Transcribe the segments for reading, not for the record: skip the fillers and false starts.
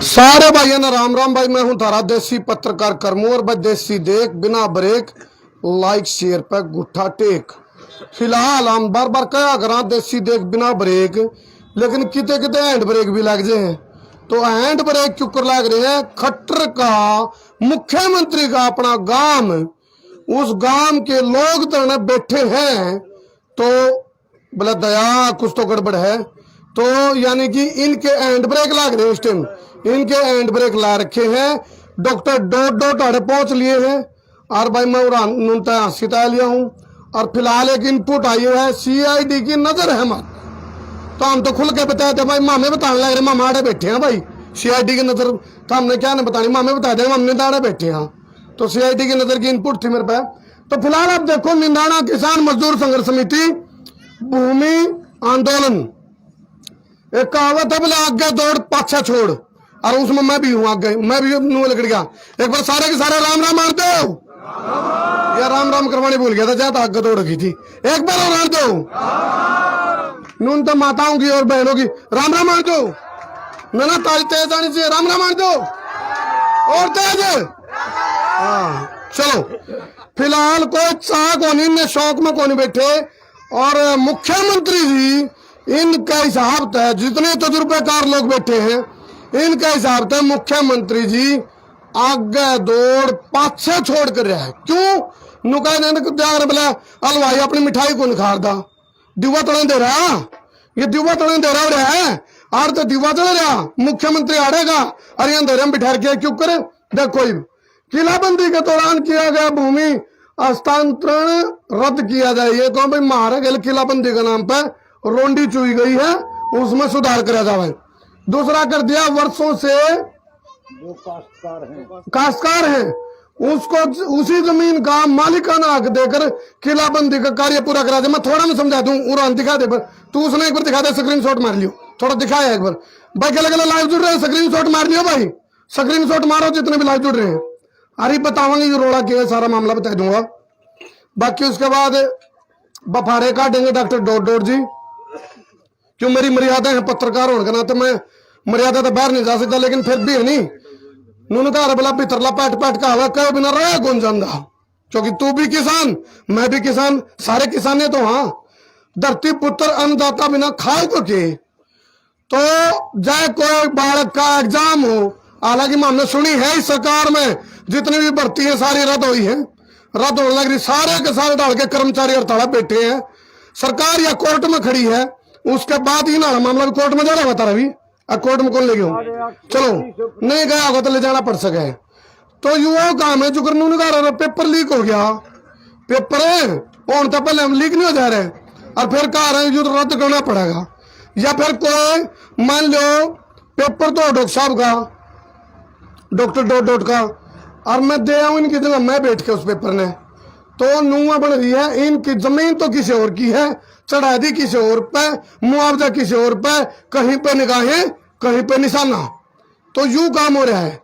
सारे भाइयों ने राम राम। भाई मैं हूं तारा देसी पत्रकार करमोर भाई देसी देख बिना ब्रेक लाइक शेयर पे गुठा टेक। फिलहाल हम बार बार कहा करा देसी देख बिना ब्रेक, लेकिन किते किते हैंड ब्रेक भी लग जाए। तो हैंड ब्रेक क्यों कर लग रहे हैं? खट्टर का मुख्यमंत्री का अपना गांव, उस गांव के लोग तो बैठे हैं तो बोला दया कुछ तो गड़बड़ है। तो यानी कि इनके हैंड ब्रेक लग रहे हैं इस टाइम, इनके हैंड ब्रेक ला रखे हैं। डॉक्टर डॉट अड़े पहुंच लिए हैं और भाई मैं सिता लिया हूं। और फिलहाल एक इनपुट आई है सीआईडी की नजर है मत, तो हम तो खुल के बताए थे भाई, मामे बताने लग रहे, मामा आड़े बैठे हैं भाई सीआईडी की नजर। तो हमने क्या नहीं बतानी, मामे बता देंगे हमने दाड़े बैठे हैं। तो सीआईडी की नजर की इनपुट थी मेरे पे। तो फिलहाल आप देखो, निंदाना किसान मजदूर संघर्ष समिति भूमि आंदोलन, एक कहावत है बोले आगे दौड़ पाछा छोड़, और उसमें मैं भी हूं आगे, मैं भी निकल गया। एक बार सारे के सारे राम राम मार दो या राम राम करवाने भूल गया था, ज्यादा आगे दौड़ रखी थी। एक बार और मार दो नून तो माताओं की और बहनों की राम राम मार दो ना, ताज तेज आनी चाहिए। राम राम मार दो और तेज। हाँ चलो, फिलहाल कोई चाह को नहीं, शौक में कौन बैठे। और मुख्यमंत्री जी इनका हिसाब था, जितने तजुर्बेकार लोग बैठे हैं इनका हिसाब था मुख्यमंत्री जी आगे दौड़ पाछे छोड़ कर रहा है। क्यों नुका बोला हलवाई अपनी मिठाई को निखारदा, दिवा तड़न दे रहा, ये दिवा तड़न दे रहा है और तो दिवा चढ़ रहा मुख्यमंत्री आड़ेगा और ये अंधेरे में बिठा के क्यों करे। देखो किलाबंदी के दौरान किया गया भूमि हस्तांतरण रद्द किया जाए, ये कहो भाई महारा गल किलाबंदी के नाम पर रोंडी चुई गई है, उसमें सुधार करा जाए। दूसरा कर दिया, वर्षों से जो काश्तकार हैं उसको उसी जमीन का मालिकाना हक देकर किलाबंदी का कार्य पूरा करा दे। मैं थोड़ा मैं समझा दूं, उड़ान दिखा दे पर तू उसने एक बार दिखा दे, स्क्रीन शॉट मार लियो, थोड़ा दिखाया एक बार भाई। गले गले लाइव जुड़ रहे हैं, स्क्रीन शॉट मार लियो भाई, स्क्रीन शॉट मारो जितने भी लाइव जुड़ रहे हैं। अरे बतावांगे ये रोड़ा क्या है, सारा मामला बता दूंगा। बाकी उसके बाद बफारे काटेंगे डॉक्टर डॉट जी, क्यों मेरी मर्यादा है पत्रकार होने के नाते, मैं मर्यादा तो बाहर नहीं जा सकता, लेकिन फिर भी है नहीं नून का बोला भीतरला पैट पैट का हवा कह बिना रहा कौन जानदा, क्योंकि तू भी किसान मैं भी किसान, सारे किसान है। तो हाँ, धरती पुत्र अन्नदाता बिना खाओ को के। तो चाहे कोई बालक का एग्जाम हो, हालांकि हमने सुनी है इस सरकार में जितनी भी भर्ती है सारी रद्द हुई है, रद्द होने लग रही, सारे के सारे डाल के कर्मचारी हड़ताल बैठे हैं। सरकार या कोर्ट में खड़ी है, उसके बाद ही ना मामला भी कोर्ट में जाना होता रवि, कोर्ट में कौन ले गया, चलो नहीं गया होगा तो ले जाना पड़ सके। तो युवा काम है जो कर पेपर लीक हो गया, पेपर है और तो पहले हम लीक नहीं हो जा रहे और फिर कह रहे हैं युद्ध रद्द करना पड़ेगा। या फिर कोई मान लो पेपर तो डॉक्टर साहब का डॉक्टर डॉट का और मैं दे आऊं इनकी जगह मैं बैठ के उस पेपर ने, तो नुआ बन रही है। इनकी जमीन तो किसी और की है, चढ़ा दी किसी और पे, मुआवजा किसी और पे, कहीं पे निगाहें कहीं पे निशाना, तो यूं काम हो रहा है।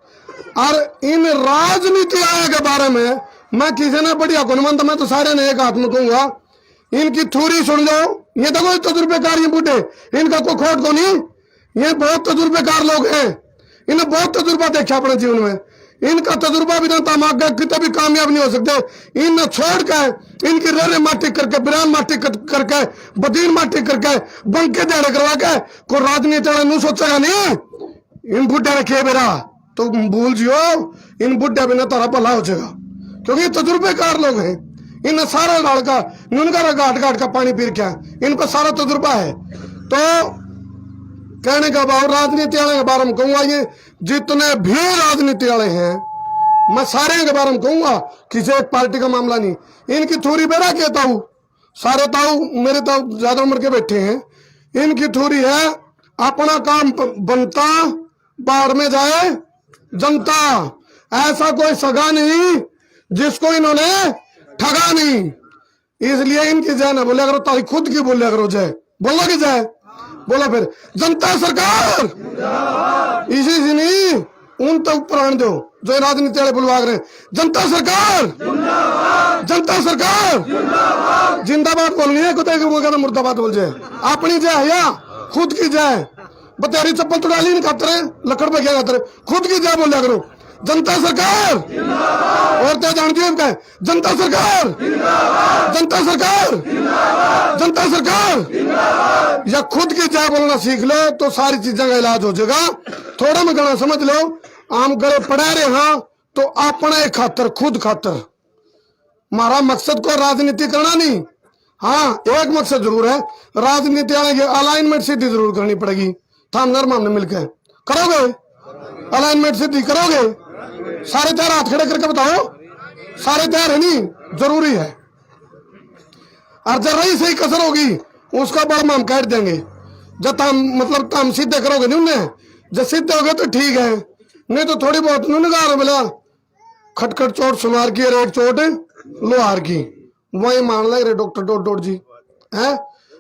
और इन राजनीति आयोग के बारे में मैं किसी ने बढ़िया गुणवंत, मैं तो सारे ने एक हाथ में कहूंगा, इनकी थ्योरी सुन लो। ये तो कोई तजुर्बेकार ये बूढ़े, इनका कोई खोट को नहीं, ये बहुत तजुर्बेकार लोग हैं, इन्हें बहुत तजुर्बा देखा अपने जीवन में। इनका तजुर्बा भी ना आगे कितने भी कामयाब नहीं हो सकते। इन छोड़ के इनकी रेरे माटी करके, बिरान माटी करके, बदीन माटी करके, बंके दाड़े करवा के कोई राजनीति नू सोचेगा नहीं। इन बुढ़े रखे बेरा तो भूल जियो, इन बुढ़े बिना तारा भला हो जाएगा, क्योंकि तजुर्बेकार लोग हैं। इन सारा डाल का नुनका घाट घाट का पानी पी क्या, इन पर सारा तजुर्बा है। तो कहने का भाव राजनीति वाले के बारे में कहूंगा, ये जितने भी राजनीति वाले हैं मैं सारे के बारे में कहूंगा, किसी एक पार्टी का मामला नहीं। इनकी थोड़ी बेरा कहता हूं, सारे ताऊ मेरे ताऊ ज्यादा उम्र के बैठे हैं, इनकी थोड़ी है अपना काम बनता बाहर में जाए जनता। ऐसा कोई सगा नहीं जिसको इन्होंने ठगा नहीं, इसलिए इनकी जय ना बोले करो, तारी खुद की बोले करो जय, बोलो कि जय बोला। फिर जनता सरकार इसी से नहीं उन तक प्राण दो जो राजनीति वाले बुलवा रहे हैं। जनता सरकार जनता सरकार जिंदाबाद बोलनी है, कुछ मुर्दाबाद बोल जाए, अपनी जय या खुद की जय। बतेरी चप्पल तो डाली नहीं खाते रहे, लकड़ पे क्या खाते रहे, खुद की जय बोलिया करो। जनता सरकार और तो जानती हो क्या है? जनता सरकार, जनता सरकार, जनता सरकार। या खुद की जय बोलना सीख लो तो सारी चीजों का इलाज हो जाएगा। थोड़ा में गणा समझ लो, आम गले पड़ा रहे हाँ तो अपने खातर, खुद खातर। हमारा मकसद को राजनीति करना नहीं। हाँ एक मकसद जरूर है, राजनीति आने की अलाइनमेंट सीधी जरूर करनी पड़ेगी। थाम नरम ने मिलकर करोगे, अलाइनमेंट सीधी करोगे? सारे तैयार, हाथ खड़े करके बताओ, सारे तैयार है? नहीं, जरूरी है। और जब रही सही कसर होगी उसका बड़ा हम काट देंगे। जब हम मतलब हम सीधे करोगे नहीं उन्हें, जब सीधे हो गए तो ठीक है, नहीं तो थोड़ी बहुत निगाह बोला खटखट चोट सुनार की, रेट चोट लोहार की, वही मान लग रहे डॉक्टर डोड जी है।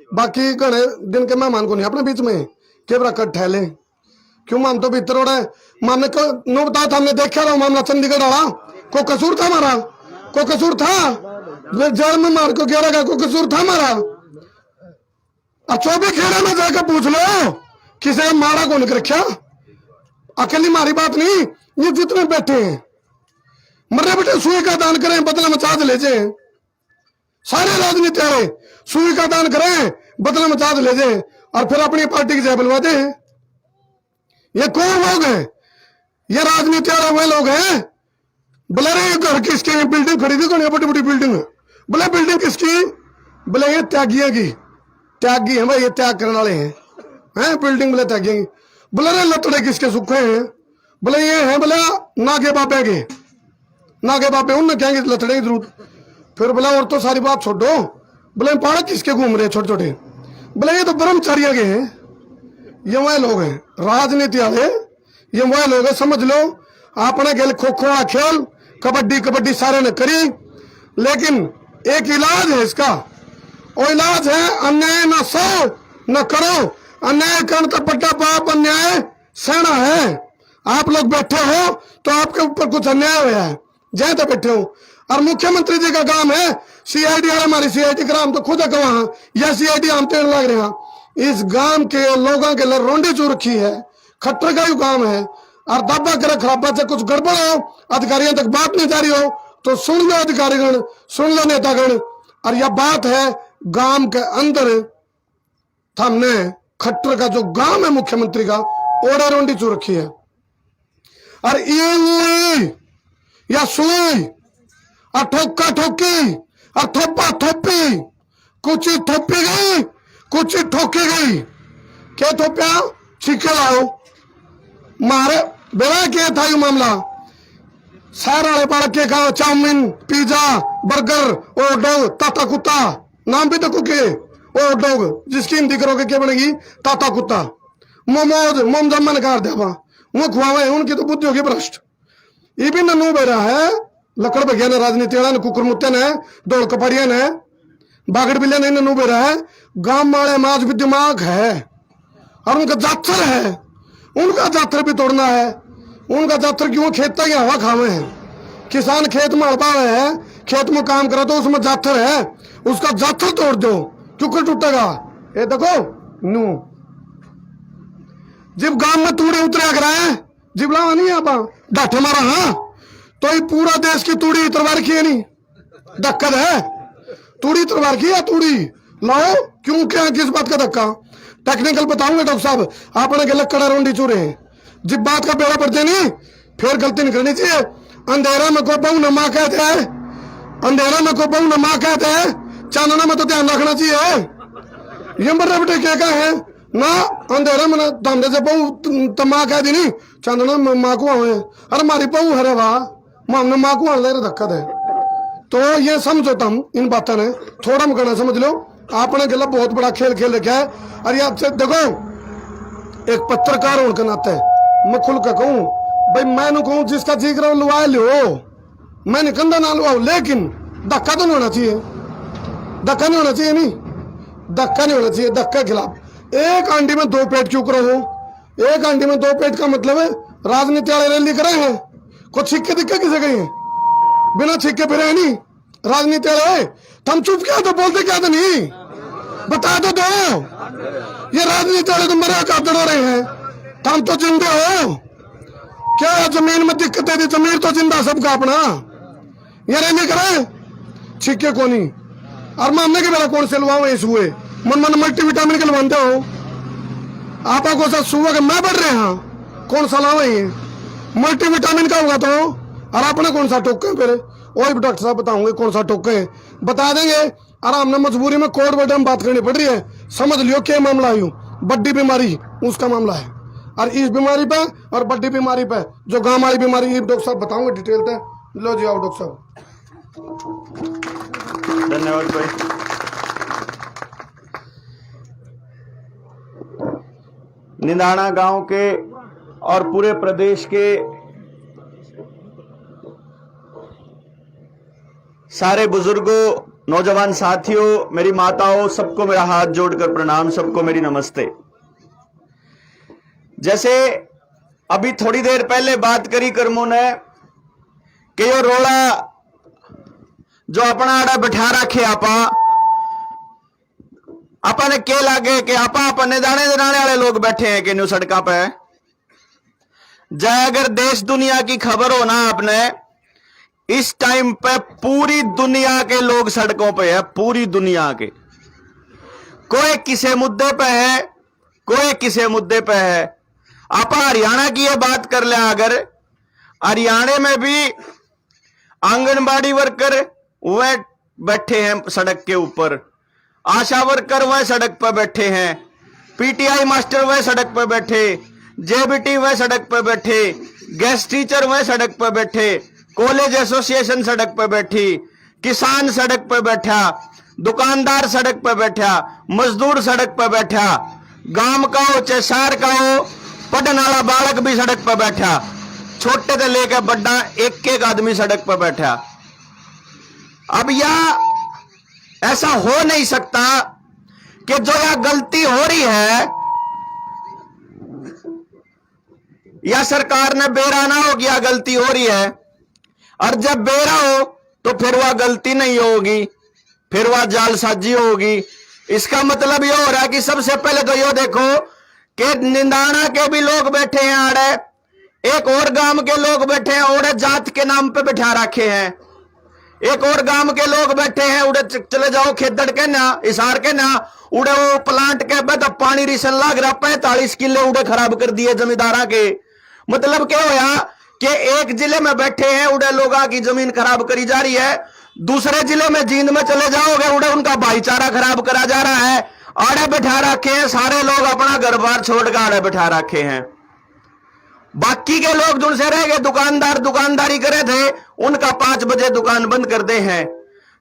बाकी घने दिन के मेहमान को नहीं अपने बीच में के बरा कट ठहले क्यों? माम तो भीतर हो रहा है। मामने को नो बताया था, हमने देखा रहा मामला चंडीगढ़ वाला, को कसूर था हमारा, को कसूर था जेल में मार को गिरा, को कसूर था हमारा। और 24 खेड़ा में जाकर पूछ लो किसी का मारा को नहीं रखा। अकेली मारी बात नहीं, ये जितने बैठे हैं मरे बेटे सुई का दान करें, बदला में चार्ज ले जाए। सारे राजनीति वाले सुई का दान करें, बदला में चार्ज ले जाए और फिर अपनी पार्टी की जय बुलवा दे। ये कौन लोग हैं? ये राजनीति वाले वे लोग हैं। बोले रे घर किसकी बिल्डिंग खरीदी कौन? बड़ी बड़ी बिल्डिंग। बोले बिल्डिंग किसकी? बोले ये त्यागिया की, त्यागी है भाई, ये त्याग करने वाले हैं बिल्डिंग। बोले त्यागिया की। बोले रे लतड़े किसके सूखे हैं? बोले ये हैं बोले नागे बाबे के, नागे बाबे उनने कहेंगे लतड़े की जरूरत। फिर बोला और तो सारी बात छोड़ो, बोले पहाड़ किसके घूम रहे छोटे छोटे? बोले ये तो ब्रह्मचारिया के हैं। ये वह लोग हैं राजनीति वाले, ये वह लोग हैं। समझ लो आपने खेल खो खो खेल, कबड्डी कबड्डी सारे ने करी, लेकिन एक इलाज है इसका। और इलाज है अन्याय न सो न करो, अन्याय करने का बड़ा पाप अन्याय सहना है। आप लोग बैठे हो तो आपके ऊपर कुछ अन्याय हुआ है, जय तो बैठे हो। और मुख्यमंत्री जी का काम है सीआईडी वाला, हमारी सीआईडी का हम तो खुद है वहां, यह सीआईडी हम तेल लग रहे हैं। इस गांव के लोगों के लिए रोंडी चू रखी है, खट्टर का ही काम है। और दबा करे खराबा से कुछ गड़बड़ हो, अधिकारियों तक बात नहीं जा रही हो तो सुन लो अधिकारीगण, सुन लो नेतागण। और यह बात है गांव के अंदर हमने खट्टर का जो गांव है मुख्यमंत्री का, ओड़ा रोंडी चू रखी है। और ये या सुई और ठोका ठोकी और थोपा थोपी, कुछ ही थोपी गई कुछ ही ठोकी गई। क्या थोपया? छिके लाओ मारे बेड़ा क्या था ये मामला। सारा वाले बालक के कहा चाउमीन पिज्जा बर्गर और डॉग ताता कुत्ता, नाम भी देखो के और डॉग, जिसकी हिंदी करोगे क्या बनेगी? ताता कुत्ता। मोमोज मोमजा मन कर दे वो खुआवे, उनकी तो बुद्धि होगी भ्रष्ट। ये भी नू बेरा है लकड़ भगिया ने, राजनीति वाला ने, कुकुर मुत्ते ने, दौड़ कपड़िया ने, बागड़ बिल्ले ने, नू बेरा है। गांव वाले माज भी दिमाग है और उनका जातर है, उनका जातर भी तोड़ना है। उनका जातर क्यों? खेत की हवा खावे हैं। किसान खेत में हड़पावे है, खेत में काम करा तो उसमें जातर है, उसका जातर तोड़ दो, क्यों टूटेगा? ये देखो नू जब गांव में तूड़े उतरा कराए जिबला नहीं आप डाठे मारा, हाँ तो ये पूरा देश की तूड़ी तरवार की है नहीं, धक्कत है तूड़ी तरवार की या तूड़ी लाओ। क्यों क्या किस बात का धक्का? टेक्निकल बताऊंगा डॉक्टर साहब, आपने गलत कड़ा रोंडी चूरे हैं। जब बात का बेड़ा पड़ते नहीं फिर गलती नहीं करनी चाहिए। अंधेरा में को बहु न माँ कहते हैं, अंधेरा में को बहु न माँ कहते हैं, चांदना में तो ध्यान रखना चाहिए। ये मर्रे बेटे क्या कहा है ना, अंधेरा में धमरे से बहु तो माँ कह दी नहीं, चांदना में माँ को आवे। अरे हमारी बहु हरे वाह हमने माँ को आने धक्का है। तो ये समझो तुम इन बातों ने थोड़ा मकना समझ लो। आपने गला बहुत बड़ा खेल खेल रखा है। अरे आपसे देखो एक पत्रकार होने के नाते मैं खुल कर कहूँ भाई, मैं कहूँ जिसका जी करो लुआ लो, मैंने कंधा ना लुआओ, लेकिन धक्का तो नहीं होना चाहिए, धक्का नहीं होना चाहिए, नहीं धक्का नहीं होना चाहिए। धक्का के खिलाफ एक आंटी में दो पेट क्यों करो हो? एक आंटी में दो पेट का मतलब है राजनीति वाले रैली करे हैं, कुछ छिक्के दिक्के किसे गई है? बिना छिक्के फिर है नहीं राजनीति वाले। तुम चुप क्या तो बोलते क्या तो नहीं? बता दो ये राजनीति वाले तो मरे का दड़ो रहे हैं, तुम तो जिंदे हो। क्या जमीन में दिक्कतें थी, जमीन तो जिंदा सबका अपना, ये रहने करे छिके को नहीं। और मामले के बेला कौन से लुआओ इस हुए मन मन मल्टीविटामिन के लवाते हो आपा को साथ सुबह के मैं बढ़ रहे हैं, कौन सा लाओ ये मल्टीविटामिन का होगा तो, और आपने कौन सा टोके फिर वही डॉक्टर साहब बताऊंगे कौन सा टोके बता देंगे। और हमने मजबूरी में कोर्ट वोर्ट में बात करनी पड़ रही है, समझ लियो क्या मामला है, बड्डी बीमारी उसका मामला है। और इस बीमारी पे और बड्डी बीमारी पे जो गांव वाली बीमारी ये डॉक्टर साहब बताऊंगे डिटेल पे। लो जी आओ डॉक्टर साहब। धन्यवाद भाई। निंदाना गांव के और पूरे प्रदेश के सारे बुजुर्गों, नौजवान साथियों, मेरी माताओं, सबको मेरा हाथ जोड़कर प्रणाम, सबको मेरी नमस्ते। जैसे अभी थोड़ी देर पहले बात करी कर्मों ने कि यो रोड़ा जो अपना आड़ा बिठा रखे आपा ने के लागे कि आपा अपने दाने दराने वाले लोग बैठे हैं कि न्यू सड़का पे। जय अगर देश दुनिया की खबर हो ना आपने, इस टाइम पे पूरी दुनिया के लोग सड़कों पे है, पूरी दुनिया के। कोई किसी मुद्दे पे है, कोई किसी मुद्दे पे है। आप हरियाणा की ये बात कर ले, अगर हरियाणा में भी आंगनबाड़ी वर्कर वह बैठे हैं सड़क के ऊपर, आशा वर्कर वह सड़क पर बैठे हैं, पीटीआई मास्टर वह सड़क पर बैठे, जेबीटी वह सड़क पर बैठे, गेस्ट टीचर वह सड़क पर बैठे, कॉलेज एसोसिएशन सड़क पर बैठी, किसान सड़क पर बैठा, दुकानदार सड़क पर बैठा, मजदूर सड़क पर बैठा, गांव का हो चाहे शहर का हो, पढ़ने वाला बालक भी सड़क पर बैठा, छोटे से लेकर बड़ा एक एक आदमी सड़क पर बैठा। अब यह ऐसा हो नहीं सकता कि जो यह गलती हो रही है या सरकार ने बेरा ना हो गया गलती हो रही है, और जब बेरा हो तो फिर वह गलती नहीं होगी, फिर वह जालसाजी होगी। इसका मतलब यह हो रहा है कि सबसे पहले तो यो देखो कि निंदाना के भी लोग बैठे हैं आड़े, एक और गांव के लोग बैठे हैं उड़े जात के नाम पे बिठा रखे हैं, एक और गांव के लोग बैठे हैं उड़े चले जाओ खेदड़ के ना, इसार के ना, उड़े वो प्लांट के बाद पानी रिसन लाग रहा, 45 किले उड़े खराब कर दिए जमींदारा के। मतलब क्या होया कि एक जिले में बैठे हैं उड़े लोगों की जमीन खराब करी जा रही है, दूसरे जिले में जींद में चले जाओगे उड़े उनका भाईचारा खराब करा जा रहा है। आड़े बिठा रखे हैं सारे लोग, अपना घर बार छोड़कर आड़े बिठा रखे हैं। बाकी के लोग जिनसे रह गए, दुकानदार दुकानदारी करे थे, उनका 5 बजे दुकान बंद कर दे हैं।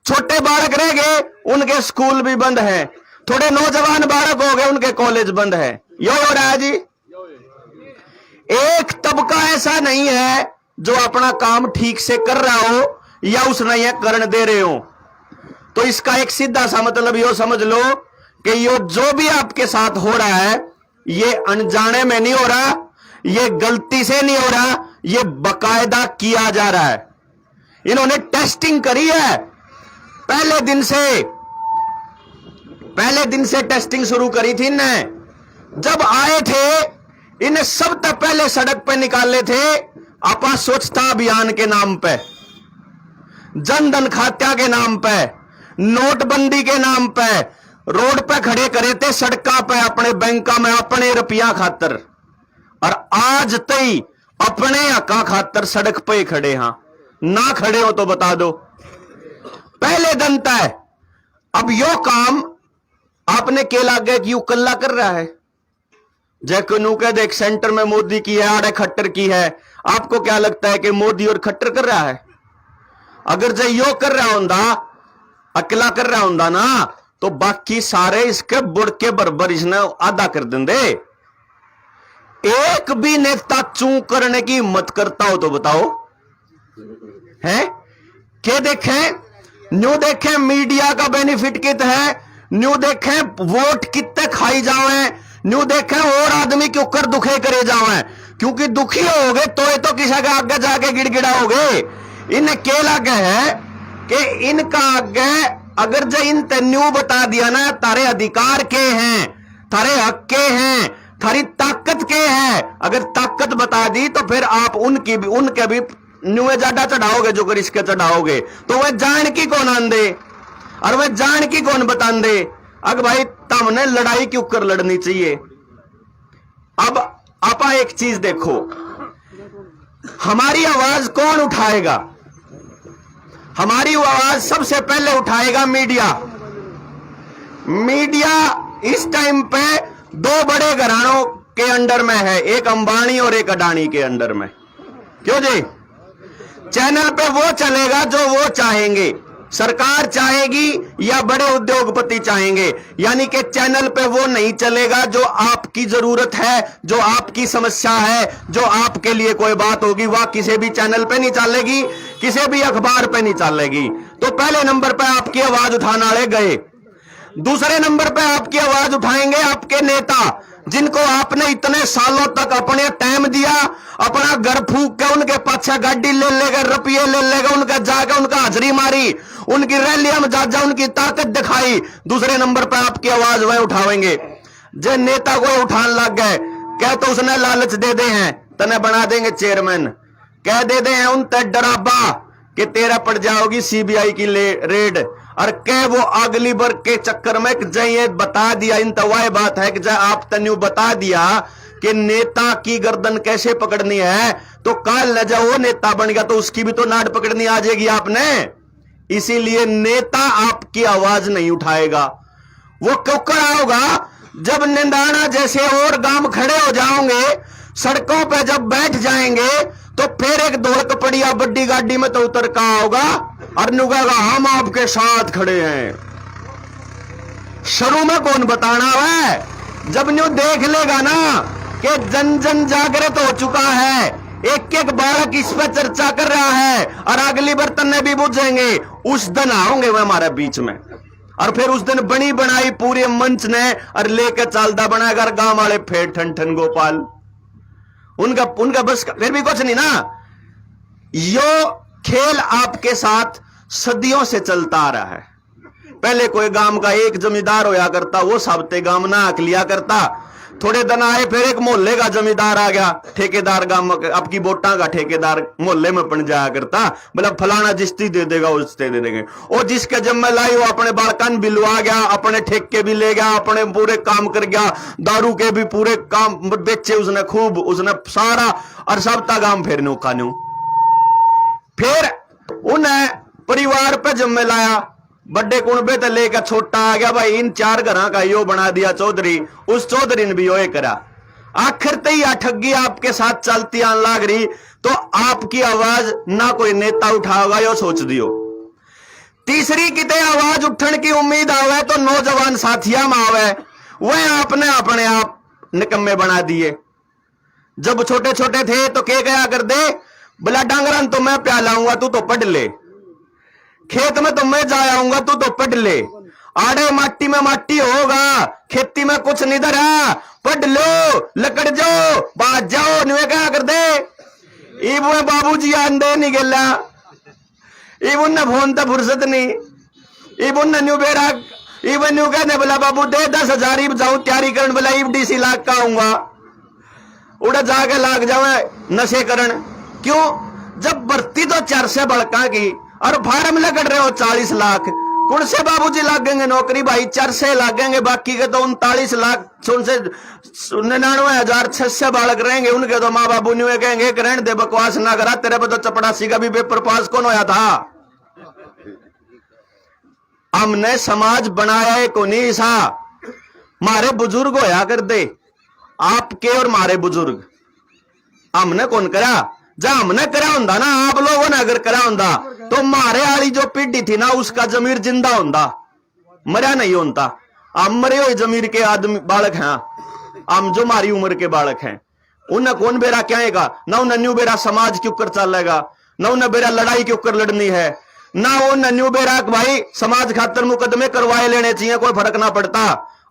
छोटे बालक रह गए, उनके स्कूल भी बंद है। थोड़े नौजवान बालक हो गए, उनके कॉलेज बंद है। यो हो रहा है जी। एक तबका ऐसा नहीं है जो अपना काम ठीक से कर रहा हो या उसने यह करने दे रहे हो। तो इसका एक सीधा सा मतलब यो समझ लो कि यो जो भी आपके साथ हो रहा है, ये अनजाने में नहीं हो रहा, ये गलती से नहीं हो रहा, ये बकायदा किया जा रहा है। इन्होंने टेस्टिंग करी है, पहले दिन से टेस्टिंग शुरू करी थी इन्हें। जब आए थे इन्हें सबसे पहले सड़क पे निकाले थे आपा स्वच्छता अभियान के नाम पे, जनधन खात्या के नाम पे, नोटबंदी के नाम पे, रोड पे खड़े करे थे सड़का पे अपने बैंका में अपने रुपया खातर, और आज तई अपने हका खातर सड़क पे ही खड़े। हां ना खड़े हो तो बता दो, पहले दिन तय। अब यो काम आपने के लागे कि यू कल्ला कर रहा है, जैकनू कह देख सेंटर में मोदी की है, आड़े खट्टर की है। आपको क्या लगता है कि मोदी और खट्टर कर रहा है? अगर जो यो कर रहा होंदा, अकेला कर रहा होंदा ना, तो बाकी सारे इसके बुढ़ के बरबर इसने आधा कर देंगे। एक भी नेता चू करने की हिम्मत करता हो तो बताओ है? क्या देखें न्यू देखें मीडिया का बेनिफिट कितना है, न्यू देखें वोट कितने खाई जावे, न्यू देखें और आदमी क्यों कर दुखे करे जावे, क्योंकि दुखी होगे तो ये तो किसी के आगे जाके गिड़गिड़ा होगे। इन्हें क्या लगे है कि इनका आगे अगर जो इन न्यू बता दिया ना तारे अधिकार के हैं, थारे हक के हैं, थारी ताकत के है, अगर ताकत बता दी तो फिर आप उनके भी न्यूए जाडा चढ़ाओगे जो कर इसके चढ़ाओगे, तो वह जान की कौन आंदे और वह जान की कौन बतांदे। अग भाई तमने लड़ाई क्यों कर लड़नी चाहिए। अब आपा एक चीज देखो, हमारी आवाज कौन उठाएगा। हमारी आवाज सबसे पहले उठाएगा मीडिया। मीडिया इस टाइम पे दो बड़े घरानों के अंडर में है, एक अंबानी और एक अडानी के अंडर में। क्यों जी? चैनल पे वो चलेगा जो वो चाहेंगे, सरकार चाहेगी या बड़े उद्योगपति चाहेंगे, यानी कि चैनल पे वो नहीं चलेगा जो आपकी जरूरत है, जो आपकी समस्या है, जो आपके लिए कोई बात होगी, वह किसी भी चैनल पे नहीं चलेगी, किसी भी अखबार पे नहीं चलेगी। तो पहले नंबर पे आपकी आवाज उठाने वाले गए। दूसरे नंबर पे आपकी आवाज उठाएंगे आपके नेता, जिनको आपने इतने सालों तक अपने टाइम दिया, अपना घर फूक के उनके पाछे गाड़ी ले लेगा, रुपये ले लेगा, उनका जाकर उनका हाजिरी मारी, उनकी रैलियां में जा उनकी ताकत दिखाई। दूसरे नंबर पर आपकी आवाज वह उठाएंगे। जो नेता को उठान लग गए, क्या तो उसने लालच दे दे हैं, तने बना देंगे चेयरमैन, कह दे दे हैं उन तक डराबा कि तेरा पड़ जाओगी सीबीआई की रेड, और क्या वो अगली बार के चक्कर में ये बता दिया, इन तवाय बात है कि जब आप तन्यू बता दिया कि नेता की गर्दन कैसे पकड़नी है, तो कल न जब वो नेता बन गया तो उसकी भी तो नाड़ पकड़नी आ जाएगी आपने। इसीलिए नेता आपकी आवाज नहीं उठाएगा। वो क्यों होगा जब निंदाना जैसे और गांव खड़े हो जाओगे, सड़कों पे जब बैठ जाएंगे, तो फिर एक धोल कपड़िया बड्डी गाड़ी में तो उतर कहा होगा और नुगागा हम आपके साथ खड़े हैं। शुरू में कौन बताना है, जब न्यू देख लेगा ना कि जन जन जागृत हो चुका है, एक एक बालक इस पर चर्चा कर रहा है और अगली बर्तन में भी बुझेंगे, उस दिन आओगे वह हमारे बीच में। और फिर उस दिन बनी बनाई पूरे मंच ने और लेकर चालदा बनाकर गांव वाले फेर ठन ठन गोपाल, उनका बस फिर भी कुछ नहीं ना। यो खेल आपके साथ सदियों से चलता आ रहा है। पहले कोई गांव का एक जमींदार होया करता, वो सबते गांव ना हक लिया करता। थोड़े दिन आए फिर एक मोहल्ले का जमींदार आ गया, ठेकेदार गांव आपकी वोटा का ठेकेदार मोहल्ले में बन जाया करता, मतलब फलाना जिस्ती दे देगा उससे दे देंगे। और जिसके जम्मे लाई वो अपने बालकन भी लुआ गया, अपने ठेके भी ले गया, अपने पूरे काम कर गया, दारू के भी पूरे काम बेचे उसने खूब, उसने सारा और सबता गांव फिर नौका न्यू। फिर उन्हें परिवार पे जम्मे लाया, बड़े कुणबे तो लेकर छोटा आ गया, भाई इन चार घरों का यो बना दिया चौधरी, उस चौधरी ने भी यो करा। आखिर तक यह ठगी आपके साथ चलती आन लाग रही, तो आपकी आवाज ना कोई नेता उठाओगा, यो सोच दियो। तीसरी किते आवाज उठने की उम्मीद आवे तो नौजवान साथिया में आवे, वह आपने अपने आप निकम्मे बना दिए। जब छोटे छोटे थे तो क्या गया कर दे, बोला डांगरन तो मैं प्या लाऊंगा, तू तो पढ़ ले, खेत में तो मैं जा आऊंगा, तू तो पढ़ ले, आड़े माटी में माटी होगा, खेती में कुछ नहीं धरा, पढ़ लो, लकड़ जाओ, बात जाओ, नहीं क्या कर दे। इब वो बाबूजी आंदे नहीं गेला, इब उन्ने फोन तो फुर्सत नहीं, इब उन्ने न्यू बेरा, इब न्यू कहने बोला बाबू दे 10,000 इब जाऊं तैयारी करने, बोला इब DC लाख का आऊंगा, उड़ा जाके लाग जावे नशे करण। क्यों? जब भर्ती तो 4 से बड़का की और फार्म लगड़ रहे हो 40 लाख, कौन से बाबूजी लागेंगे नौकरी, भाई 4 से लागेंगे, बाकी के तो 39 लाख 99,600 बालक रहेंगे, उनके तो माँ बाबू नहीं कहेंगे रहने दे बकवास ना करा, तेरे पे तो चपड़ासी का भी पेपर पास कौन होया था। हमने समाज बनाया है को नहीं सा, मारे बुजुर्ग होया कर दे, आपके और मारे बुजुर्ग, हमने कौन करा, जब हमने करा होंदा ना, आप लोगों ने अगर करा होंदा तो मारे वाली जो पीढ़ी थी ना उसका जमीर जिंदा होंदा, मरा नहीं होता। हम मरे हुए जमीर के आदमी बालक हैं, हम जो हमारी उम्र के बालक हैं, उन्हें कौन बेरा क्या आएगा ना, उन्हें न्यू बेरा समाज के ऊपर चलेगा ना, उन्हें बेरा लड़ाई के ऊपर लड़नी है ना, उन्हें न्यू बेरा भाई समाज खातर मुकदमे करवाए लेने चाहिए, कोई फर्क ना पड़ता।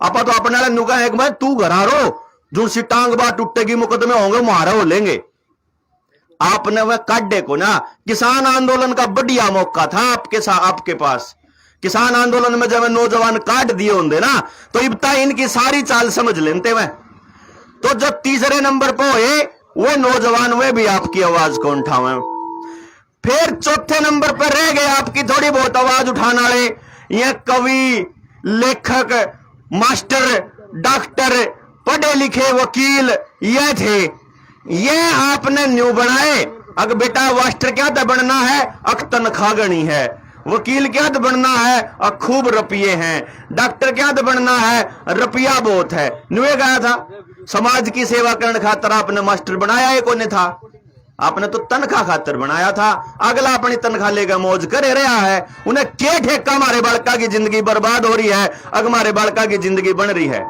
आपा तो अपने नुका है भाई तू घरा रो, जो सी टांग बात टूटेगी मुकदमे होंगे मारा हो लेंगे। आपने वह काटे को ना, किसान आंदोलन का बढ़िया मौका था आपके पास किसान आंदोलन में जब नौजवान काट दिए होंगे ना, तो इब्ता इनकी सारी चाल समझ लेते मैं। तो जो तीसरे नंबर पर हुए वो नौजवान, वे भी आपकी आवाज को उठावे। फिर चौथे नंबर पर रह गए आपकी थोड़ी बहुत आवाज उठाने वाले, ये कवि, लेखक, मास्टर, डॉक्टर, पढ़े लिखे वकील ये थे। ये आपने न्यू बनाए। अगर बेटा मास्टर क्या तो बनना है, अक तनख्वाह गणी है। वकील क्या तो बनना है, अक खूब रुपये हैं। डॉक्टर क्या तो बनना है, रुपया बहुत है। न्यूए गया था समाज की सेवा करने खातर आपने मास्टर बनाया है, कोने था? आपने तो तनख्वाह खातर बनाया था। अगला अपनी तनख्वाह लेकर मौज करे रहा है। उन्हें क्या ठेका हमारे बालका की जिंदगी बर्बाद हो रही है, अगर हमारे बालका की जिंदगी बन रही है।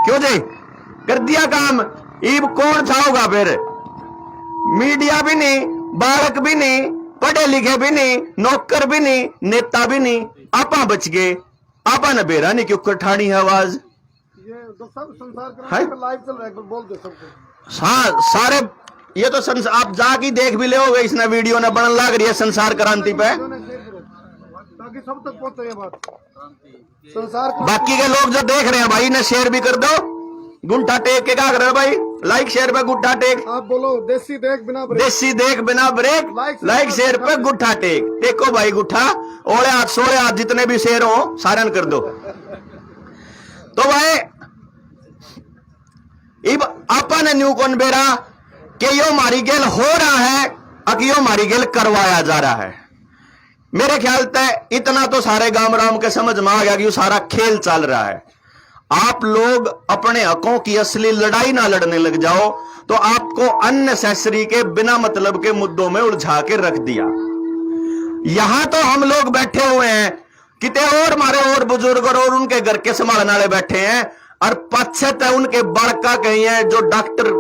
क्यों जी? कर दिया काम। ईब कौन छाओगा फिर? मीडिया भी नहीं, बालक भी नहीं, पढ़े लिखे भी नहीं, नौकर भी नहीं, नेता भी नहीं, आपा बच गए। आपा ने बेरा नहीं क्यों ठानी है आवाज। ये संसार लाइव चल रहा है, बोल दो सबको। हाँ सारे ये तो आप जाके देख भी ले, इसने वीडियो ने बनने लग रही है संसार क्रांति पे, ताकि सब तक पहुंचे ये बात। संसार बाकी के लोग जो देख रहे हैं भाई ने शेयर भी कर दो। गुंठा टेक के क्या कर रहे हो भाई? लाइक शेयर पे गुंठा टेक। आप बोलो देसी देख बिना ब्रेक, देसी देख बिना ब्रेक, लाइक शेयर पे गुट्ठा टेक। टेको भाई गुट्ठा, ओले हाथ सोले हाथ जितने भी शेयर हो सारन कर दो। तो भाई इब आपा ने न्यू कौन बेरा कि यो मारी गेल हो रहा है, अक यो मारी गेल करवाया जा रहा है। मेरे ख्याल से इतना तो सारे गांव राम के समझ में आ गया कि ये सारा खेल चल रहा है। आप लोग अपने हकों की असली लड़ाई ना लड़ने लग जाओ तो आपको अननेसेसरी के बिना मतलब के मुद्दों में उलझा के रख दिया। यहां तो हम लोग बैठे हुए हैं, कितने और हमारे और बुजुर्ग और उनके घर के संभालने वाले बैठे हैं, और पश्चात उनके बड़का कहीं है जो डॉक्टर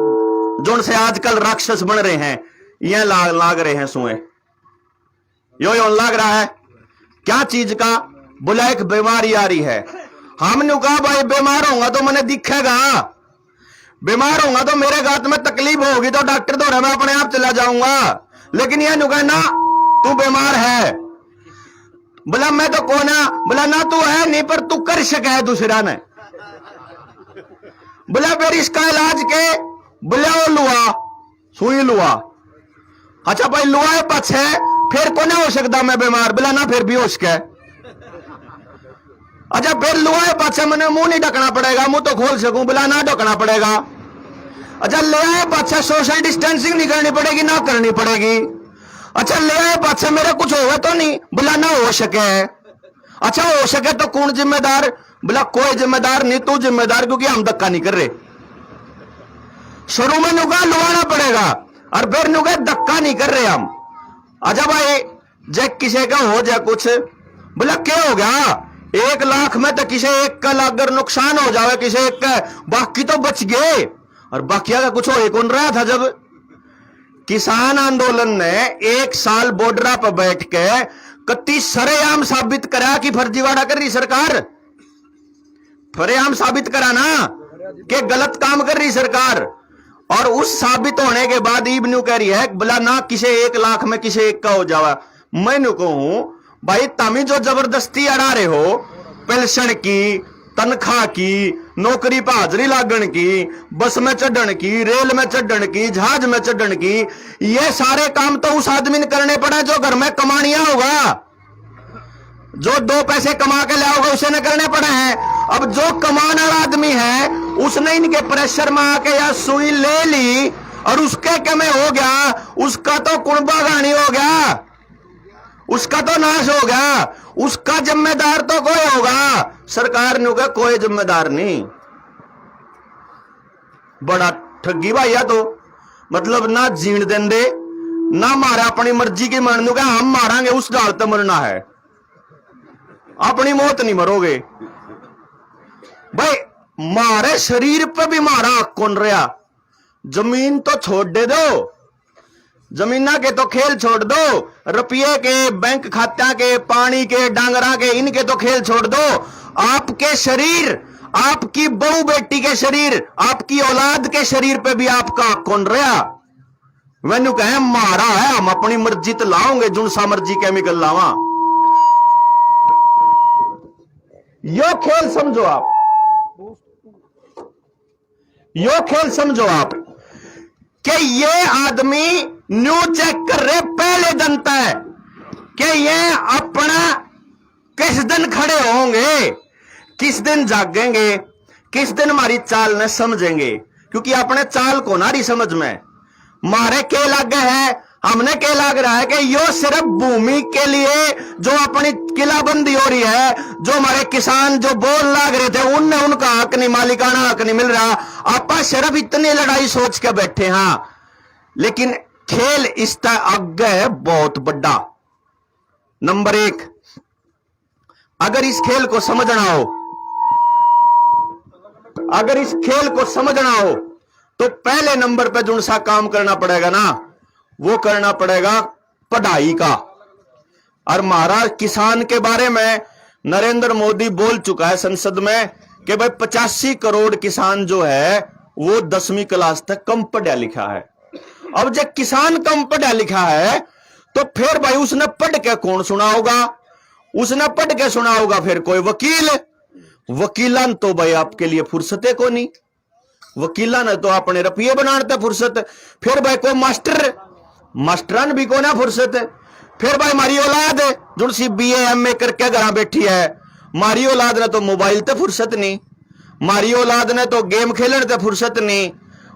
जो उनसे आजकल राक्षस बन रहे हैं, ये लाग रहे हैं सुए। यो लाग रहा है क्या चीज का? बोला एक बीमारी आ रही है। हमने कहा भाई बीमार होगा तो मैंने दिखेगा, बीमार होगा तो मेरे गात में तकलीफ होगी तो डॉक्टर दौरा मैं अपने आप चला जाऊंगा। लेकिन यह नुका ना तू बीमार है, बोला मैं तो कोना, बोला ना तू है नहीं पर तू कर सके है दूसरा ने। बोला फिर इसका इलाज के, बोला वो लुआ सुई लुआ। अच्छा भाई लुआ है पछ है, फिर को ना हो सकता मैं बीमार? बोला ना फिर भी हो सके। अच्छा फिर लुआ है पछ मैंने मुंह नहीं ढकना पड़ेगा, मुंह तो खोल सकूं? बोला ना ढकना पड़ेगा। अच्छा ले आए पछ सोशल डिस्टेंसिंग नहीं करनी पड़ेगी? ना करनी पड़ेगी। अच्छा ले आए पछ मेरा कुछ होगा तो नहीं? बोला ना हो सके। अच्छा हो सके तो कौन जिम्मेदार? बोला कोई जिम्मेदार नहीं, तू जिम्मेदार, क्योंकि हम धक्का नहीं कर रहे। शुरू में नुका लुआना पड़ेगा और फिर नुका धक्का नहीं कर रहे हम। अच्छा भाई जब किसी का हो जाए कुछ, बोला क्या हो गया? 1 लाख में तो किसी एक का अगर नुकसान हो जाए किसी एक का, बाकी तो बच गए। और बाकी का कुछ हो कौन रहा था? जब किसान आंदोलन ने 1 साल बॉर्डर पर बैठ के कति सरेआम साबित करा कि फर्जीवाड़ा कर रही सरकार, फरेआम साबित करा ना कि गलत काम कर रही सरकार। और उस साबित होने के बाद ईबन्यू कह रही है बोला ना किसी 1 लाख में किसी एक का हो जावा। मैंने कहूं भाई तमी जो जबरदस्ती अड़ा रहे हो, पेंशन की, तनख्वाह की, नौकरी पर हाजिरी लागण की, बस में चढ़न की, रेल में चढ़न की, जहाज में चढ़न की, ये सारे काम तो उस आदमी ने करने पड़ा जो घर में कमानिया होगा, जो 2 पैसे कमा के लाओगे उसे न करने पड़े हैं। अब जो कमाने वाला आदमी है उसने इनके प्रेशर में आके या सुई ले ली और उसके क्या में हो गया, उसका तो कुर्बा गानी हो गया, उसका तो नाश हो गया। उसका जिम्मेदार तो कोई होगा, सरकार ने होगा कोई जिम्मेदार नहीं। बड़ा ठगी भाई तो मतलब ना जीण देंदे ना मारा अपनी मर्जी की मान का, हम मारांगे उस डाल तो मरना है, अपनी मौत नहीं मरोगे। भाई मारे शरीर पे भी मारा कौन रहा? जमीन तो छोड़ दे दो, जमीना के तो खेल छोड़ दो, रुपये के, बैंक खाता के, पानी के, डांगरा के, इनके तो खेल छोड़ दो। आपके शरीर, आपकी बहू बेटी के शरीर, आपकी औलाद के शरीर पे भी आपका कौन रहा? मैनू कहे मारा है, हम अपनी मर्जी तो लाओगे, जुन सा मर्जी केमिकल लावा। यो खेल समझो आप, यो खेल समझो आप कि ये आदमी न्यू चेक कर रहे पहले दिन तक कि ये अपना किस दिन खड़े होंगे, किस दिन जागेंगे, किस दिन हमारी चाल न समझेंगे, क्योंकि अपने चाल को ना रही समझ में। मारे के लग है, हमने के लग रहा है कि यो सिर्फ भूमि के लिए जो अपनी किलाबंदी हो रही है, जो हमारे किसान जो बोल लाग रहे थे उनने उनका हक नहीं, मालिकाना हक नहीं मिल रहा, आप सिर्फ इतनी लड़ाई सोच के बैठे हैं। लेकिन खेल इसका आगे है बहुत बड़ा। नंबर 1, अगर इस खेल को समझना हो, अगर इस खेल को समझना हो तो पहले नंबर पे जो सा काम करना पड़ेगा ना, वो करना पड़ेगा पढ़ाई का। और महाराज किसान के बारे में नरेंद्र मोदी बोल चुका है संसद में कि भाई 85 करोड़ किसान जो है वो 10वीं क्लास तक कम पढ़ा लिखा है। अब जब किसान कम पढ़ा लिखा है तो फिर भाई उसने पढ़ के कौन सुना होगा? उसने पढ़ के सुना होगा फिर कोई वकील। वकीलान तो भाई आपके लिए फुर्सते को नहीं, वकीला ने तो अपने रुपये बनाते फुर्सत। फिर भाई कोई मास्टरान भी को ना फुर्सत। फिर भाई मारी औलाद जो सी BA MA करके घर बैठी है, मारी औलाद ने तो मोबाइल ते फुर्सत नहीं, मारी औलाद ने तो गेम खेलने ते फुर्सत नहीं,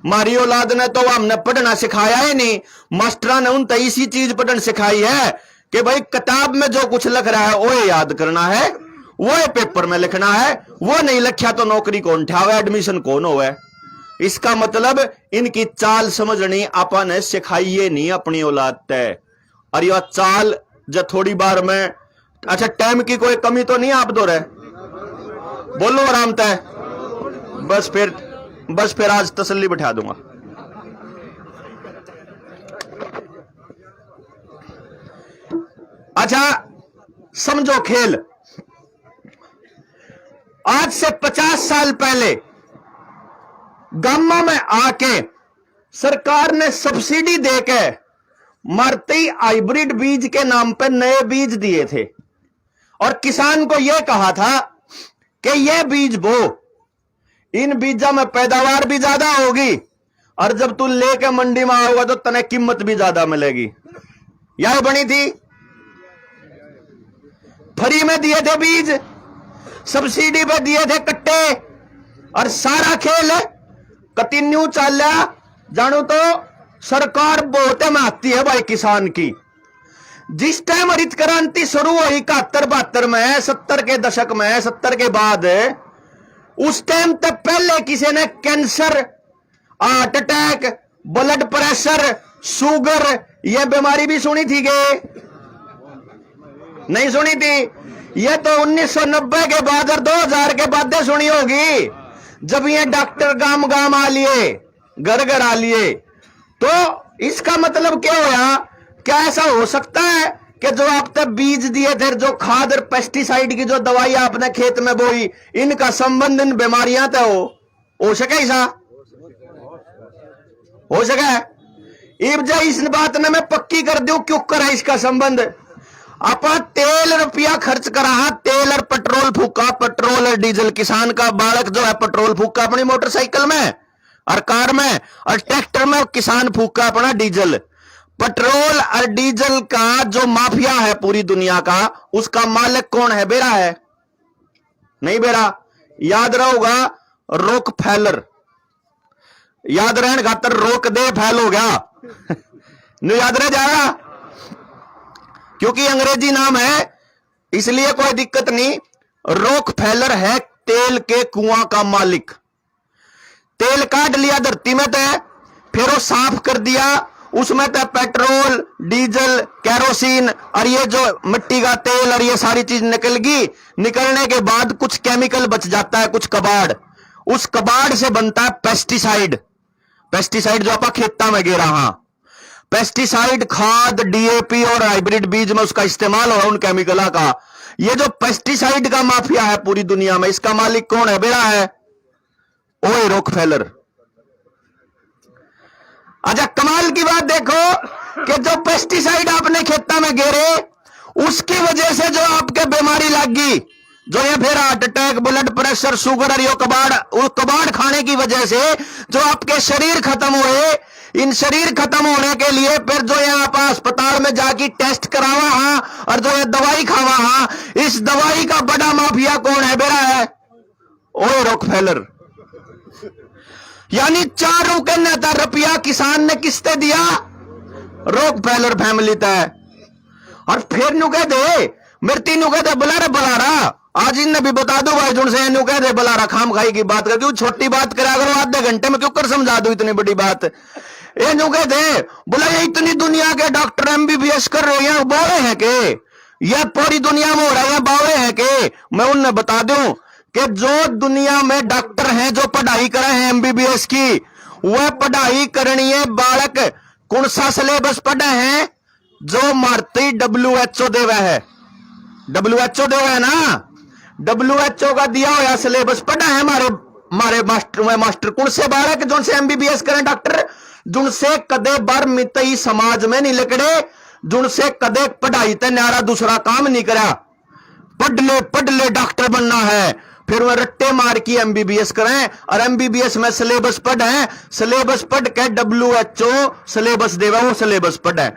मारी औलाद ने तो हमने पढ़ना सिखाया ही नहीं। मास्टरा ने उन इसी चीज पढ़ना सिखाई है कि भाई किताब में जो कुछ लिख रहा है वो याद करना है, वो पेपर में लिखना है, वो नहीं लिखा तो नौकरी कौन ठावे, एडमिशन कौन होवे। इसका मतलब इनकी चाल समझनी आपने सिखाइए नहीं अपनी औलाद तय। और यह चाल जो थोड़ी बार में, अच्छा टाइम की कोई कमी तो नहीं आप दो रहे, बोलो आराम तय, बस फिर आज तसल्ली बैठा दूंगा। अच्छा समझो खेल। आज से 50 साल पहले गांव में आके सरकार ने सब्सिडी देके मारुति हाइब्रिड बीज के नाम पर नए बीज दिए थे और किसान को यह कहा था कि यह बीज बो, इन बीजों में पैदावार भी ज्यादा होगी और जब तू लेके मंडी में आओगा तो तने कीमत भी ज्यादा मिलेगी। यह बनी थी, फ्री में दिए थे बीज, सब्सिडी पे दिए थे कट्टे, और सारा खेल कंटिन्यू चल रहा। जानू तो सरकार बहुत महत्ती है भाई किसान की। जिस टाइम हरित क्रांति शुरू हुई 71-72 में, 70 के दशक में, 70 के बाद, उस टाइम तक पहले किसी ने cancer, heart attack, blood pressure, sugar ये बीमारी भी सुनी थी के नहीं सुनी थी? ये तो 1990 के बाद और 2000 के बाद सुनी होगी, जब ये डॉक्टर गांव गांव आ लिए, घर घर आ लिए। तो इसका मतलब क्या हुआ? क्या ऐसा हो सकता है कि जो आप तक बीज दिए थे, जो खाद और पेस्टिसाइड की जो दवाई आपने खेत में बोई, इनका संबंध इन बीमारियां तो हो सके? ऐसा हो सके? इस बात ने मैं पक्की कर दूं क्यों करा इसका संबंध। आप तेल रुपया खर्च करा, तेल और पेट्रोल फूका, पेट्रोल और डीजल। किसान का बालक जो है पेट्रोल फूका अपनी मोटरसाइकिल में और कार में, और ट्रैक्टर में किसान फूका अपना डीजल। पेट्रोल और डीजल का जो माफिया है पूरी दुनिया का, उसका मालिक कौन है? बेरा है? नहीं बेरा? याद रहोगा रोक फैलर, याद रहने खातर रोक दे फैल हो गया नहीं याद रह जाएगा, क्योंकि अंग्रेजी नाम है इसलिए कोई दिक्कत नहीं। रोक फैलर है तेल के कुआं का मालिक। तेल काट लिया धरती में तय, फिर वो साफ कर दिया, उसमें तय पेट्रोल, डीजल, केरोसिन और ये जो मिट्टी का तेल और ये सारी चीज निकल गई। निकलने के बाद कुछ केमिकल बच जाता है, कुछ कबाड़, उस कबाड़ से बनता है पेस्टिसाइड। पेस्टिसाइड जो आप खेता में गिरा, हाँ पेस्टिसाइड, खाद, DAP और हाइब्रिड बीज में उसका इस्तेमाल हो रहा उन केमिकल का। ये जो पेस्टिसाइड का माफिया है पूरी दुनिया में, इसका मालिक कौन है? बेरा है ओए रॉकफेलर। अच्छा कमाल की बात देखो कि जो पेस्टिसाइड आपने खेता में गिरे, उसकी वजह से जो आपके बीमारी लग गई, जो ये फिर heart attack, blood pressure, sugar और ये कबाड़ खाने की वजह से जो आपके शरीर खत्म हुए, इन शरीर खत्म होने के लिए फिर जो ये आप अस्पताल में जाके टेस्ट करावा हाँ और जो ये दवाई खावा हाँ, इस दवाई का बड़ा माफिया कौन है? बेरा है ओए रॉकफेलर। यानी 4 रुपया किसान ने किसते दिया? रॉकफेलर फैमिली तय। और फिर नु कह दे मृत्यु नु कह दे बुलारा आज इन भी बता दो भाई जुन से नु कह दे बुलारा खाम खाई की बात कर, क्यों छोटी बात करा करो, आधे घंटे में क्यों कर समझा दो इतनी बड़ी बात। ये नु कह दे बोला ये इतनी दुनिया के डॉक्टर एमबीबीएस कर रहे हैं, बावे हैं के यह पूरी दुनिया में हो रहा है, बावे हैं के? मैं उन्हें बता दूं कि जो दुनिया में डॉक्टर हैं जो पढ़ाई करे हैं एमबीबीएस की, वह पढ़ाई करनी है बालक कौन सा सिलेबस पढ़े हैं? जो मारती WHO देवा है, WHO देवा है ना, WHO का दिया हुआ सिलेबस पढ़ा है हमारे मास्टर कौन से बालक जो से एमबीबीएस करें डॉक्टर, जिनसे कदे बार मितई समाज में नहीं लकड़े, जिनसे कदे पढ़ाई ते न्यारा दूसरा काम नहीं करा, पढ़ ले डॉक्टर बनना है, फिर वह रट्टे मार की एमबीबीएस करें और एमबीबीएस में सिलेबस पढ़े, सिलेबस पढ़ के WHO सिलेबस देवा, वो सिलेबस पढ़े।